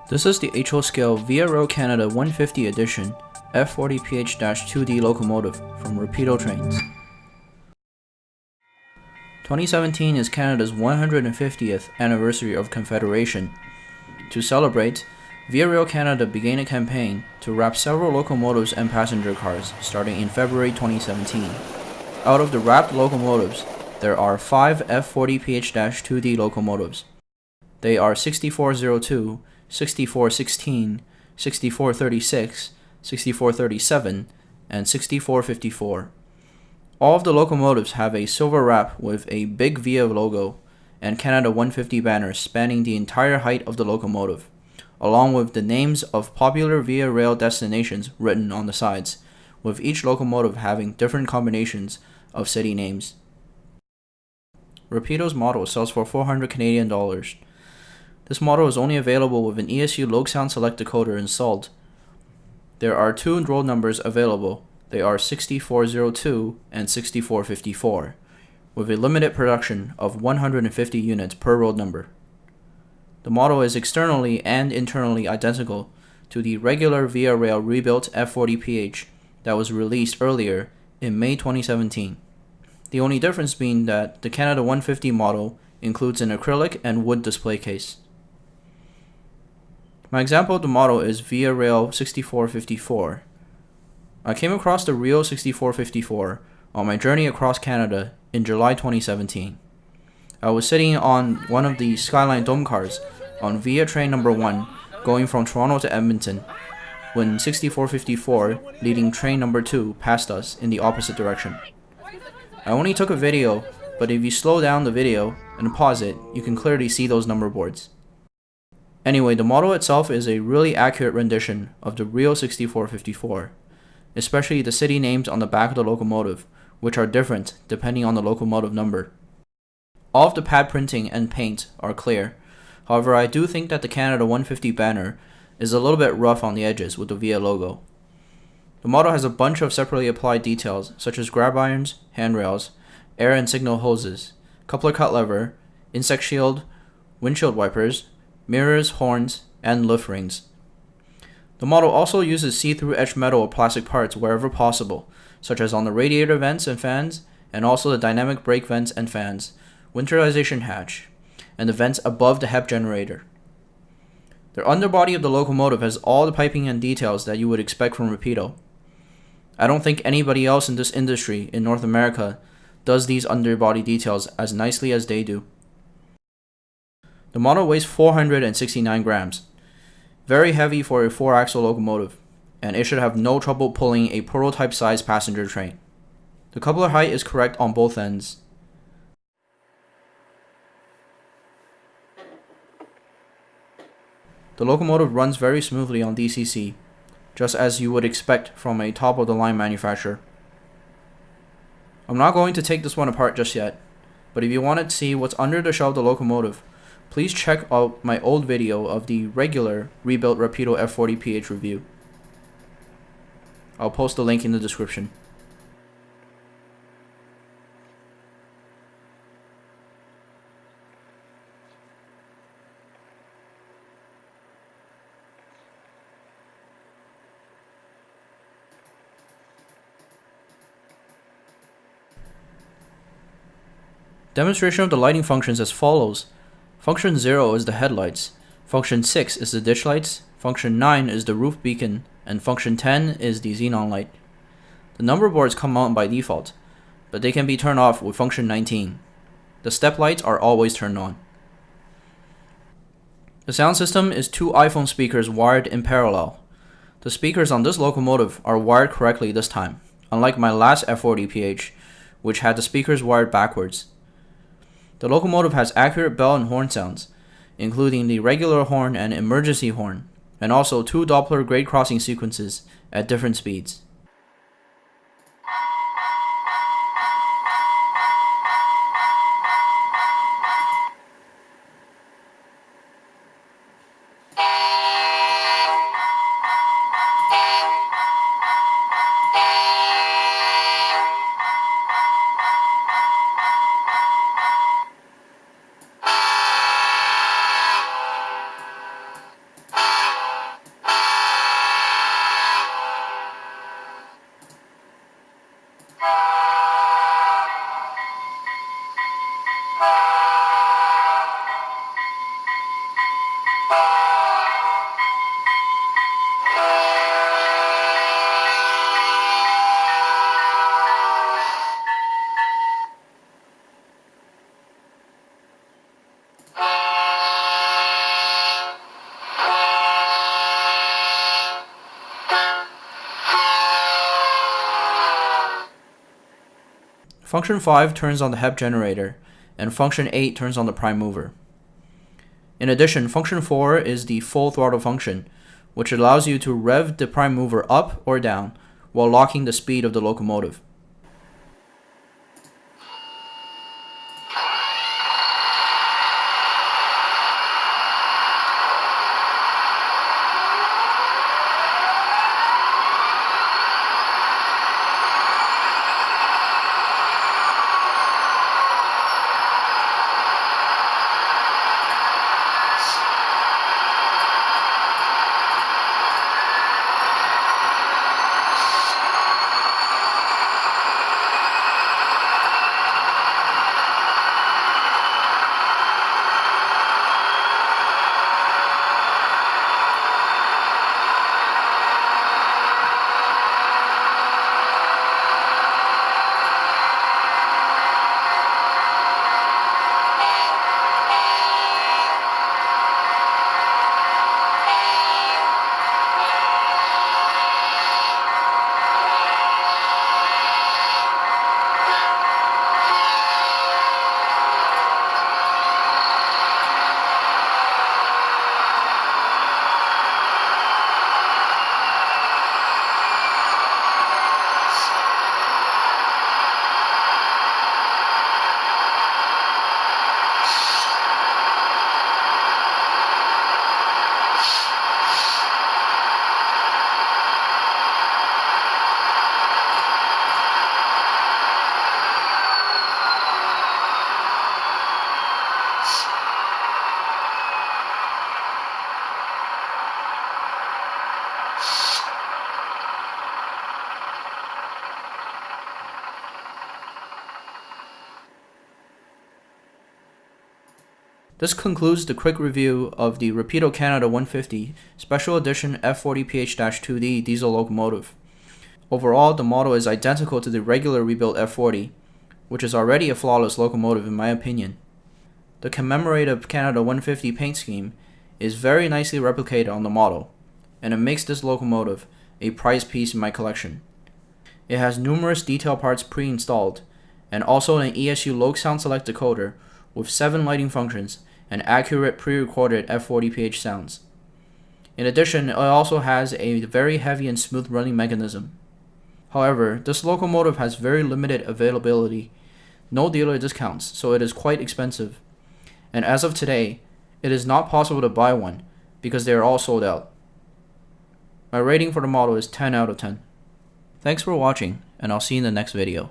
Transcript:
This is the HO scale Via Rail Canada 150 edition F40PH-2D locomotive from Rapido Trains. 2017 is Canada's 150th anniversary of Confederation. To celebrate, Via Rail Canada began a campaign to wrap several locomotives and passenger cars starting in February 2017. Out of the wrapped locomotives, there are 5 F40PH-2D locomotives. They are 6402, 6416, 6436, 6437, and 6454. All of the locomotives have a silver wrap with a big Via logo and Canada 150 banners spanning the entire height of the locomotive, along with the names of popular Via Rail destinations written on the sides, with each locomotive having different combinations of city names. Rapido's model sells for $400 Canadian. This model is only available with an ESU Low Sound Select decoder installed. There are 2 roll numbers available. They are 6402 and 6454, with a limited production of 150 units per roll number. The model is externally and internally identical to the regular Via Rail rebuilt F40PH that was released earlier in May 2017. The only difference being that the Canada 150 model includes an acrylic and wood display case. My example of the model is Via Rail 6454. I came across the real 6454 on my journey across Canada in July 2017. I was sitting on one of the Skyline Dome cars on Via Train number 1 going from Toronto to Edmonton when 6454 leading train number 2 passed us in the opposite direction. I only took a video, but if you slow down the video and pause it, you can clearly see those number boards. Anyway, the model itself is a really accurate rendition of the real 6454, especially the city names on the back of the locomotive, which are different depending on the locomotive number. All of the pad printing and paint are clear. However, I do think that the Canada 150 banner is a little bit rough on the edges with the Via logo. The model has a bunch of separately applied details such as grab irons, handrails, air and signal hoses, coupler cut lever, insect shield, windshield wipers, mirrors, horns, and lift rings. The model also uses see-through etched metal or plastic parts wherever possible, such as on the radiator vents and fans, and also the dynamic brake vents and fans, winterization hatch, and the vents above the HEP generator. The underbody of the locomotive has all the piping and details that you would expect from Rapido. I don't think anybody else in this industry in North America does these underbody details as nicely as they do. The model weighs 469 grams, very heavy for a 4-axle locomotive, and it should have no trouble pulling a prototype-sized passenger train. The coupler height is correct on both ends. The locomotive runs very smoothly on DCC, just as you would expect from a top-of-the-line manufacturer. I'm not going to take this one apart just yet, but if you want to see what's under the shell of the locomotive, please check out my old video of the regular rebuilt Rapido F40PH review. I'll post the link in the description. Demonstration of the lighting functions as follows. Function 0 is the headlights, function 6 is the ditch lights, function 9 is the roof beacon, and function 10 is the xenon light. The number boards come on by default, but they can be turned off with function 19. The step lights are always turned on. The sound system is 2 iPhone speakers wired in parallel. The speakers on this locomotive are wired correctly this time, unlike my last F40PH, which had the speakers wired backwards. The locomotive has accurate bell and horn sounds, including the regular horn and emergency horn, and also 2 Doppler grade crossing sequences at different speeds. Function 5 turns on the HEP generator, and function 8 turns on the prime mover. In addition, function 4 is the full throttle function, which allows you to rev the prime mover up or down while locking the speed of the locomotive. This concludes the quick review of the Rapido Canada 150 Special Edition F40PH-2D diesel locomotive. Overall, the model is identical to the regular rebuilt F40, which is already a flawless locomotive in my opinion. The commemorative Canada 150 paint scheme is very nicely replicated on the model, and it makes this locomotive a prized piece in my collection. It has numerous detail parts pre-installed, and also an ESU Loc Sound Select decoder with 7 lighting functions and accurate pre-recorded F40PH sounds. In addition, it also has a very heavy and smooth running mechanism. However, this locomotive has very limited availability, no dealer discounts, so it is quite expensive. And as of today, it is not possible to buy one because they are all sold out. My rating for the model is 10 out of 10. Thanks for watching, and I'll see you in the next video.